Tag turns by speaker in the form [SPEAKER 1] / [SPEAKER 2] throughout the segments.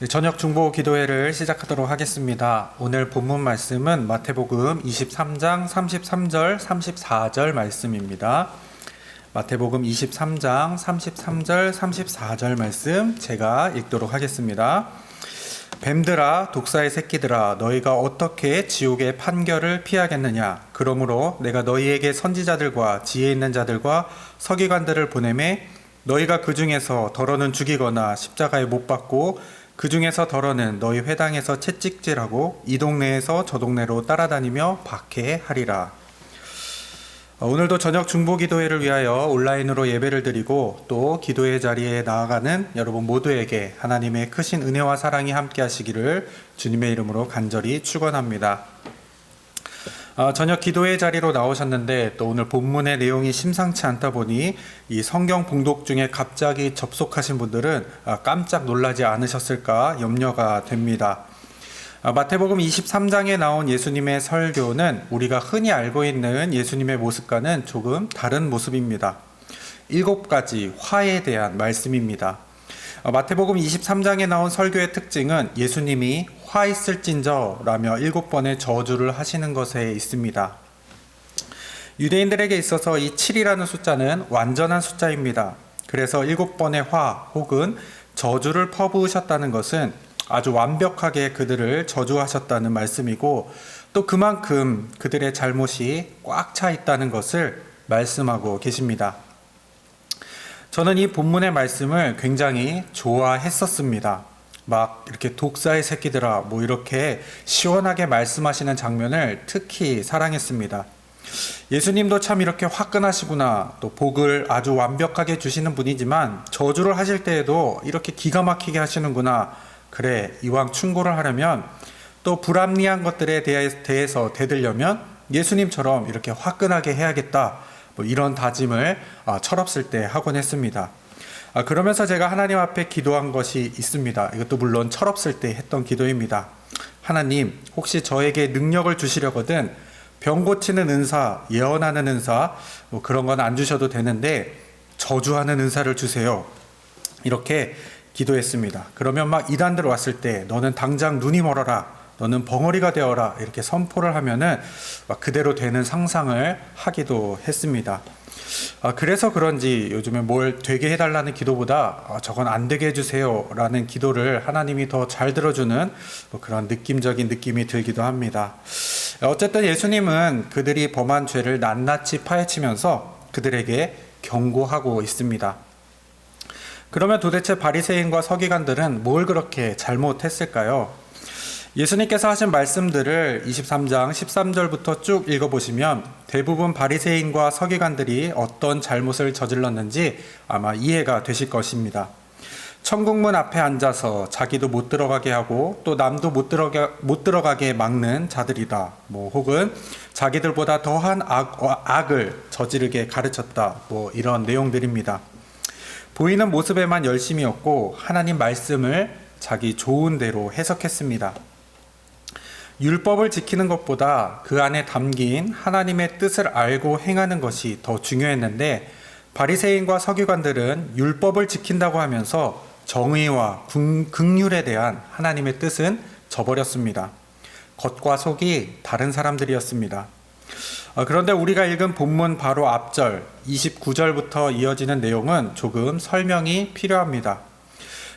[SPEAKER 1] 저녁 중보 기도회를 시작하도록 하겠습니다. 오늘 본문 말씀은 마태복음 23장 33절 34절 말씀입니다. 마태복음 23장 33절 34절 말씀 제가 읽도록 하겠습니다. 뱀들아 독사의 새끼들아 너희가 어떻게 지옥의 판결을 피하겠느냐. 그러므로 내가 너희에게 선지자들과 지혜 있는 자들과 서기관들을 보내매 너희가 그 중에서 더러는 죽이거나 십자가에 못 박고 그 중에서 더러는 너희 회당에서 채찍질하고 이 동네에서 저 동네로 따라다니며 박해하리라. 오늘도 저녁 중보기도회를 위하여 온라인으로 예배를 드리고 또 기도의 자리에 나아가는 여러분 모두에게 하나님의 크신 은혜와 사랑이 함께 하시기를 주님의 이름으로 간절히 축원합니다. 저녁 기도의 자리로 나오셨는데 또 오늘 본문의 내용이 심상치 않다 보니 이 성경 봉독 중에 갑자기 접속하신 분들은 깜짝 놀라지 않으셨을까 염려가 됩니다. 마태복음 23장에 나온 예수님의 설교는 우리가 흔히 알고 있는 예수님의 모습과는 조금 다른 모습입니다. 7가지 화에 대한 말씀입니다. 마태복음 23장에 나온 설교의 특징은 예수님이 화 있을진저 라며 7번의 저주를 하시는 것에 있습니다. 유대인들에게 있어서 이 7이라는 숫자는 완전한 숫자입니다. 그래서 7번의 화 혹은 저주를 퍼부으셨다는 것은 아주 완벽하게 그들을 저주하셨다는 말씀이고 또 그만큼 그들의 잘못이 꽉 차 있다는 것을 말씀하고 계십니다. 저는 이 본문의 말씀을 굉장히 좋아했었습니다. 막 이렇게 독사의 새끼들아 뭐 이렇게 시원하게 말씀하시는 장면을 특히 사랑했습니다. 예수님도 참 이렇게 화끈하시구나, 또 복을 아주 완벽하게 주시는 분이지만 저주를 하실 때에도 이렇게 기가 막히게 하시는구나. 그래, 이왕 충고를 하려면 또 불합리한 것들에 대해서 대들려면 예수님처럼 이렇게 화끈하게 해야겠다. 뭐 이런 다짐을 철없을 때 하곤 했습니다. 그러면서 제가 하나님 앞에 기도한 것이 있습니다. 이것도 물론 철없을 때 했던 기도입니다. 하나님, 혹시 저에게 능력을 주시려거든 병 고치는 은사, 예언하는 은사 뭐 그런 건 안 주셔도 되는데 저주하는 은사를 주세요. 이렇게 기도했습니다. 그러면 막 이단들 왔을 때 너는 당장 눈이 멀어라, 너는 벙어리가 되어라 이렇게 선포를 하면은 막 그대로 되는 상상을 하기도 했습니다. 그래서 그런지 요즘에 뭘 되게 해달라는 기도보다 저건 안 되게 해주세요 라는 기도를 하나님이 더 잘 들어주는 뭐 그런 느낌적인 느낌이 들기도 합니다. 어쨌든 예수님은 그들이 범한 죄를 낱낱이 파헤치면서 그들에게 경고하고 있습니다. 그러면 도대체 바리새인과 서기관들은 뭘 그렇게 잘못했을까요? 예수님께서 하신 말씀들을 23장 13절부터 쭉 읽어보시면 대부분 바리새인과 서기관들이 어떤 잘못을 저질렀는지 아마 이해가 되실 것입니다. 천국문 앞에 앉아서 자기도 못 들어가게 하고 또 남도 못 들어가게 막는 자들이다. 뭐 혹은 자기들보다 더한 악을 저지르게 가르쳤다. 뭐 이런 내용들입니다. 보이는 모습에만 열심이었고 하나님 말씀을 자기 좋은 대로 해석했습니다. 율법을 지키는 것보다 그 안에 담긴 하나님의 뜻을 알고 행하는 것이 더 중요했는데 바리새인과 서기관들은 율법을 지킨다고 하면서 정의와 긍휼에 대한 하나님의 뜻은 저버렸습니다. 겉과 속이 다른 사람들이었습니다. 그런데 우리가 읽은 본문 바로 앞절 29절부터 이어지는 내용은 조금 설명이 필요합니다.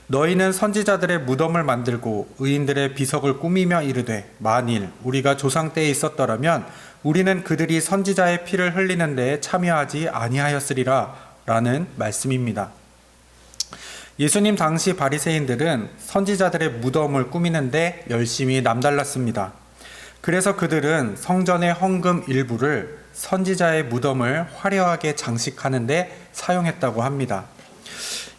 [SPEAKER 1] 너희는 선지자들의 무덤을 만들고 의인들의 비석을 꾸미며 이르되 만일 우리가 조상 때에 있었더라면 우리는 그들이 선지자의 피를 흘리는 데에 참여하지 아니하였으리라 라는 말씀입니다. 예수님 당시 바리새인들은 선지자들의 무덤을 꾸미는 데 열심히 남달랐습니다. 그래서 그들은 성전의 헌금 일부를 선지자의 무덤을 화려하게 장식하는 데 사용했다고 합니다.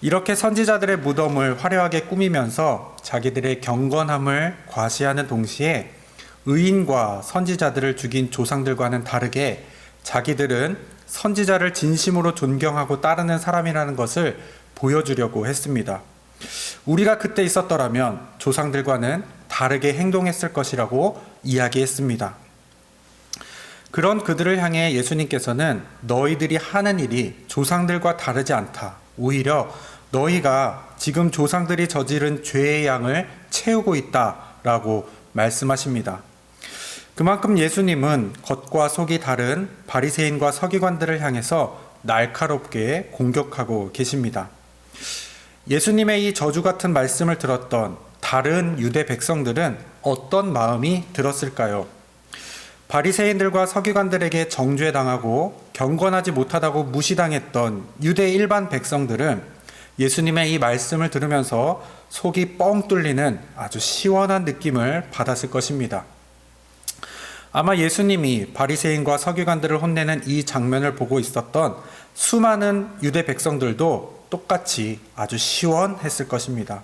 [SPEAKER 1] 이렇게 선지자들의 무덤을 화려하게 꾸미면서 자기들의 경건함을 과시하는 동시에 의인과 선지자들을 죽인 조상들과는 다르게 자기들은 선지자를 진심으로 존경하고 따르는 사람이라는 것을 보여주려고 했습니다. 우리가 그때 있었더라면 조상들과는 다르게 행동했을 것이라고 이야기했습니다. 그런 그들을 향해 예수님께서는 너희들이 하는 일이 조상들과 다르지 않다. 오히려 너희가 지금 조상들이 저지른 죄의 양을 채우고 있다라고 말씀하십니다. 그만큼 예수님은 겉과 속이 다른 바리새인과 서기관들을 향해서 날카롭게 공격하고 계십니다. 예수님의 이 저주 같은 말씀을 들었던 다른 유대 백성들은 어떤 마음이 들었을까요? 바리새인들과 서기관들에게 정죄당하고 경건하지 못하다고 무시당했던 유대 일반 백성들은 예수님의 이 말씀을 들으면서 속이 뻥 뚫리는 아주 시원한 느낌을 받았을 것입니다. 아마 예수님이 바리새인과 서기관들을 혼내는 이 장면을 보고 있었던 수많은 유대 백성들도 똑같이 아주 시원했을 것입니다.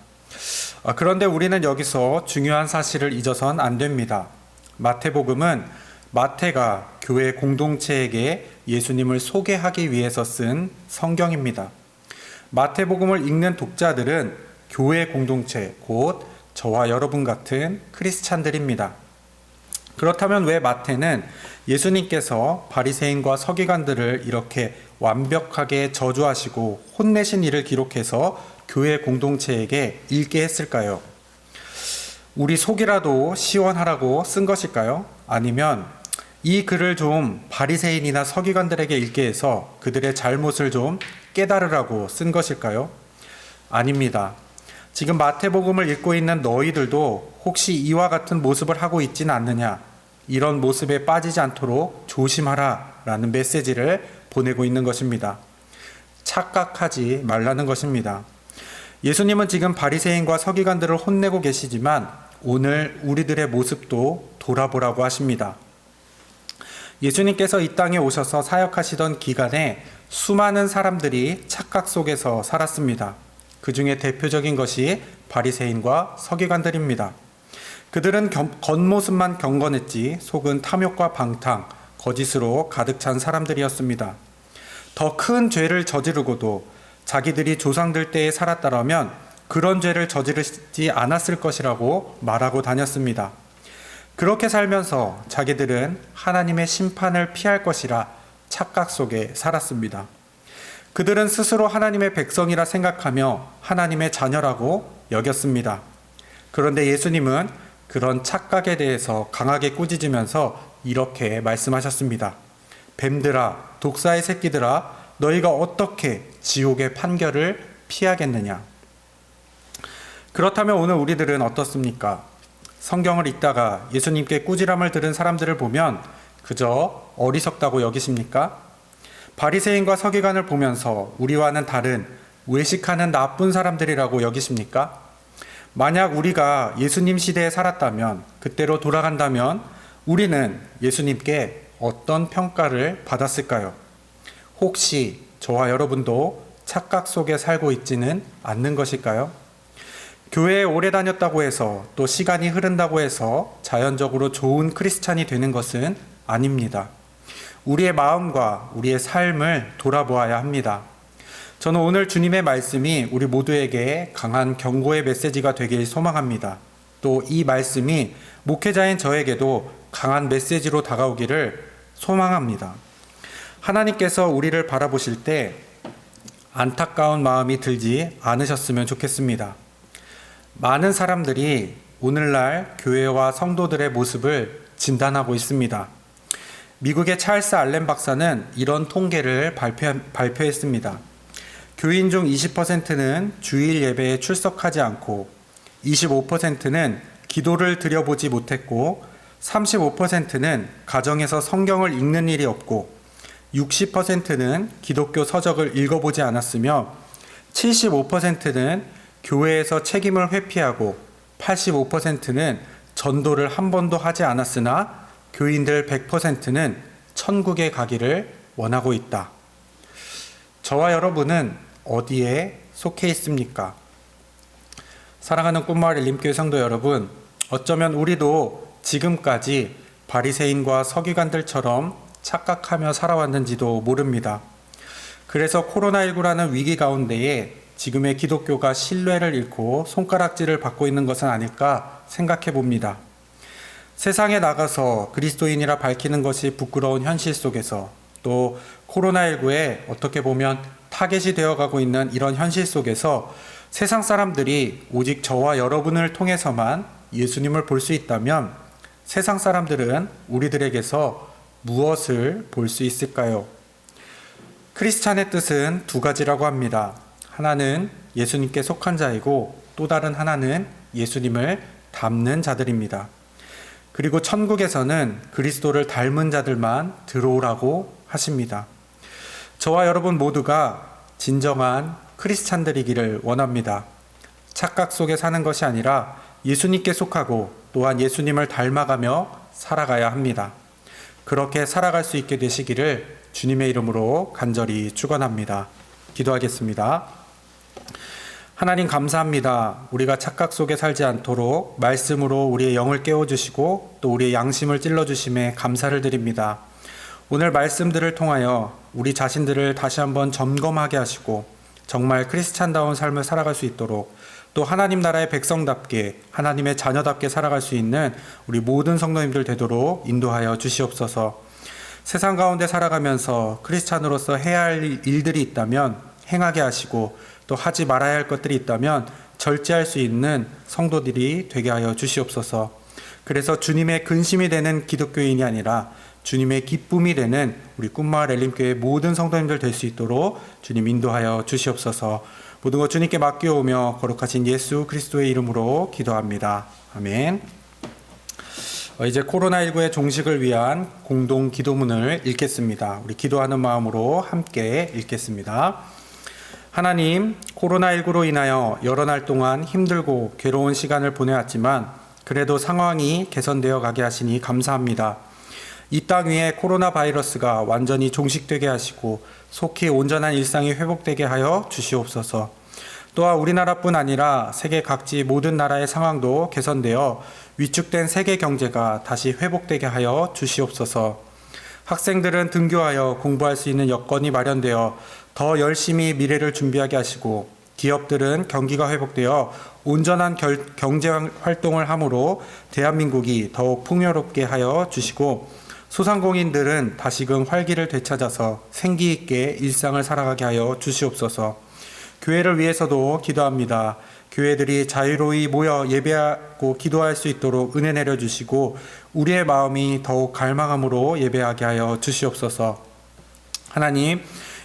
[SPEAKER 1] 그런데 우리는 여기서 중요한 사실을 잊어선 안 됩니다. 마태복음은 마태가 교회 공동체에게 예수님을 소개하기 위해서 쓴 성경입니다. 마태복음을 읽는 독자들은 교회 공동체, 곧 저와 여러분 같은 크리스찬들입니다. 그렇다면 왜 마태는 예수님께서 바리새인과 서기관들을 이렇게 완벽하게 저주하시고 혼내신 일을 기록해서 교회 공동체에게 읽게 했을까요? 우리 속이라도 시원하라고 쓴 것일까요? 아니면 이 글을 좀 바리새인이나 서기관들에게 읽게 해서 그들의 잘못을 좀 깨달으라고 쓴 것일까요? 아닙니다. 지금 마태복음을 읽고 있는 너희들도 혹시 이와 같은 모습을 하고 있지는 않느냐, 이런 모습에 빠지지 않도록 조심하라 라는 메시지를 보내고 있는 것입니다. 착각하지 말라는 것입니다. 예수님은 지금 바리새인과 서기관들을 혼내고 계시지만 오늘 우리들의 모습도 돌아보라고 하십니다. 예수님께서 이 땅에 오셔서 사역하시던 기간에 수많은 사람들이 착각 속에서 살았습니다. 그 중에 대표적인 것이 바리새인과 서기관들입니다. 그들은 겉모습만 경건했지 속은 탐욕과 방탕, 거짓으로 가득 찬 사람들이었습니다. 더 큰 죄를 저지르고도 자기들이 조상들 때에 살았다라면 그런 죄를 저지르지 않았을 것이라고 말하고 다녔습니다. 그렇게 살면서 자기들은 하나님의 심판을 피할 것이라 착각 속에 살았습니다. 그들은 스스로 하나님의 백성이라 생각하며 하나님의 자녀라고 여겼습니다. 그런데 예수님은 그런 착각에 대해서 강하게 꾸짖으면서 이렇게 말씀하셨습니다. 뱀들아, 독사의 새끼들아, 너희가 어떻게 지옥의 판결을 피하겠느냐? 그렇다면 오늘 우리들은 어떻습니까? 성경을 읽다가 예수님께 꾸지람을 들은 사람들을 보면 그저 어리석다고 여기십니까? 바리새인과 서기관을 보면서 우리와는 다른 외식하는 나쁜 사람들이라고 여기십니까? 만약 우리가 예수님 시대에 살았다면, 그때로 돌아간다면 우리는 예수님께 어떤 평가를 받았을까요? 혹시 저와 여러분도 착각 속에 살고 있지는 않는 것일까요? 교회에 오래 다녔다고 해서 또 시간이 흐른다고 해서 자연적으로 좋은 크리스찬이 되는 것은 아닙니다. 우리의 마음과 우리의 삶을 돌아보아야 합니다. 저는 오늘 주님의 말씀이 우리 모두에게 강한 경고의 메시지가 되길 소망합니다. 또 이 말씀이 목회자인 저에게도 강한 메시지로 다가오기를 소망합니다. 하나님께서 우리를 바라보실 때 안타까운 마음이 들지 않으셨으면 좋겠습니다. 많은 사람들이 오늘날 교회와 성도들의 모습을 진단하고 있습니다. 미국의 찰스 알렌 박사는 이런 통계를 발표했습니다. 교인 중 20%는 주일 예배에 출석하지 않고 25%는 기도를 드려보지 못했고 35%는 가정에서 성경을 읽는 일이 없고 60%는 기독교 서적을 읽어보지 않았으며 75%는 교회에서 책임을 회피하고 85%는 전도를 한 번도 하지 않았으나 교인들 100%는 천국에 가기를 원하고 있다. 저와 여러분은 어디에 속해 있습니까? 사랑하는 꿈마을 일림교회 성도 여러분, 어쩌면 우리도 지금까지 바리새인과 서기관들처럼 착각하며 살아왔는지도 모릅니다. 그래서 코로나19라는 위기 가운데에 지금의 기독교가 신뢰를 잃고 손가락질을 받고 있는 것은 아닐까 생각해 봅니다. 세상에 나가서 그리스도인이라 밝히는 것이 부끄러운 현실 속에서 또 코로나19에 어떻게 보면 타겟이 되어가고 있는 이런 현실 속에서 세상 사람들이 오직 저와 여러분을 통해서만 예수님을 볼 수 있다면 세상 사람들은 우리들에게서 무엇을 볼 수 있을까요? 크리스찬의 뜻은 두 가지라고 합니다. 하나는 예수님께 속한 자이고 또 다른 하나는 예수님을 닮는 자들입니다. 그리고 천국에서는 그리스도를 닮은 자들만 들어오라고 하십니다. 저와 여러분 모두가 진정한 크리스찬들이기를 원합니다. 착각 속에 사는 것이 아니라 예수님께 속하고 또한 예수님을 닮아가며 살아가야 합니다. 그렇게 살아갈 수 있게 되시기를 주님의 이름으로 간절히 축원합니다. 기도하겠습니다. 하나님 감사합니다. 우리가 착각 속에 살지 않도록 말씀으로 우리의 영을 깨워주시고 또 우리의 양심을 찔러주심에 감사를 드립니다. 오늘 말씀들을 통하여 우리 자신들을 다시 한번 점검하게 하시고 정말 크리스찬다운 삶을 살아갈 수 있도록 또 하나님 나라의 백성답게 하나님의 자녀답게 살아갈 수 있는 우리 모든 성도님들 되도록 인도하여 주시옵소서. 세상 가운데 살아가면서 크리스찬으로서 해야 할 일들이 있다면 행하게 하시고 또 하지 말아야 할 것들이 있다면 절제할 수 있는 성도들이 되게 하여 주시옵소서. 그래서 주님의 근심이 되는 기독교인이 아니라 주님의 기쁨이 되는 우리 꿈마을 엘림교회 모든 성도님들 될 수 있도록 주님 인도하여 주시옵소서. 모든 것 주님께 맡겨오며 거룩하신 예수 그리스도의 이름으로 기도합니다. 아멘. 이제 코로나19의 종식을 위한 공동 기도문을 읽겠습니다. 우리 기도하는 마음으로 함께 읽겠습니다. 하나님, 코로나19로 인하여 여러 날 동안 힘들고 괴로운 시간을 보내왔지만 그래도 상황이 개선되어 가게 하시니 감사합니다. 이 땅 위에 코로나 바이러스가 완전히 종식되게 하시고 속히 온전한 일상이 회복되게 하여 주시옵소서. 또한 우리나라뿐 아니라 세계 각지 모든 나라의 상황도 개선되어 위축된 세계 경제가 다시 회복되게 하여 주시옵소서. 학생들은 등교하여 공부할 수 있는 여건이 마련되어 더 열심히 미래를 준비하게 하시고 기업들은 경기가 회복되어 온전한 경제 활동을 함으로 대한민국이 더욱 풍요롭게 하여 주시고 소상공인들은 다시금 활기를 되찾아서 생기 있게 일상을 살아가게 하여 주시옵소서. 교회를 위해서도 기도합니다. 교회들이 자유로이 모여 예배하고 기도할 수 있도록 은혜 내려주시고 우리의 마음이 더욱 갈망함으로 예배하게 하여 주시옵소서. 하나님,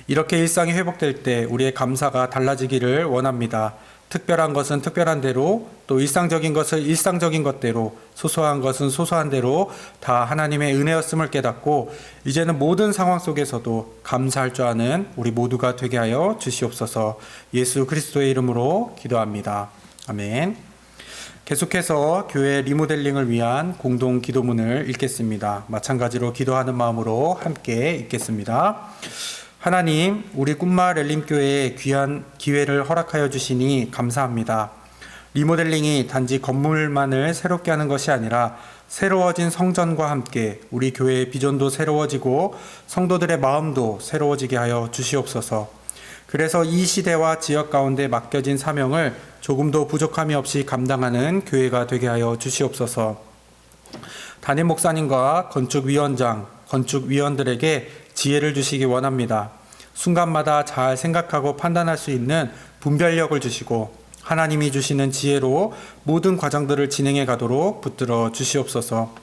[SPEAKER 1] 이렇게 일상이 회복될 때 우리의 감사가 달라지기를 원합니다. 특별한 것은 특별한 대로, 또 일상적인 것을 일상적인 것대로, 소소한 것은 소소한 대로 다 하나님의 은혜였음을 깨닫고 이제는 모든 상황 속에서도 감사할 줄 아는 우리 모두가 되게 하여 주시옵소서. 예수 그리스도의 이름으로 기도합니다. 아멘. 계속해서 교회 리모델링을 위한 공동 기도문을 읽겠습니다. 마찬가지로 기도하는 마음으로 함께 읽겠습니다. 하나님, 우리 꿈마을 엘림교회에 귀한 기회를 허락하여 주시니 감사합니다. 리모델링이 단지 건물만을 새롭게 하는 것이 아니라 새로워진 성전과 함께 우리 교회의 비전도 새로워지고 성도들의 마음도 새로워지게 하여 주시옵소서. 그래서 이 시대와 지역 가운데 맡겨진 사명을 조금도 부족함이 없이 감당하는 교회가 되게 하여 주시옵소서. 담임 목사님과 건축위원장, 건축위원들에게 지혜를 주시기 원합니다. 순간마다 잘 생각하고 판단할 수 있는 분별력을 주시고 하나님이 주시는 지혜로 모든 과정들을 진행해 가도록 붙들어 주시옵소서.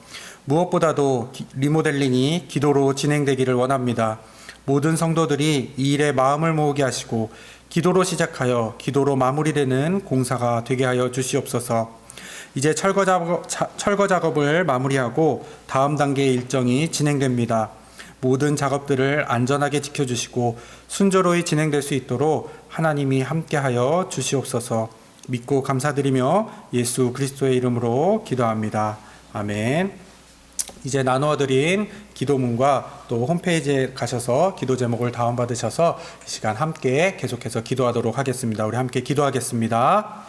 [SPEAKER 1] 무엇보다도 리모델링이 기도로 진행되기를 원합니다. 모든 성도들이 이 일에 마음을 모으게 하시고 기도로 시작하여 기도로 마무리되는 공사가 되게 하여 주시옵소서. 이제 철거 작업을 마무리하고 다음 단계의 일정이 진행됩니다. 모든 작업들을 안전하게 지켜주시고 순조로이 진행될 수 있도록 하나님이 함께하여 주시옵소서. 믿고 감사드리며 예수 그리스도의 이름으로 기도합니다. 아멘. 이제 나누어드린 기도문과 또 홈페이지에 가셔서 기도 제목을 다운받으셔서 이 시간 함께 계속해서 기도하도록 하겠습니다. 우리 함께 기도하겠습니다.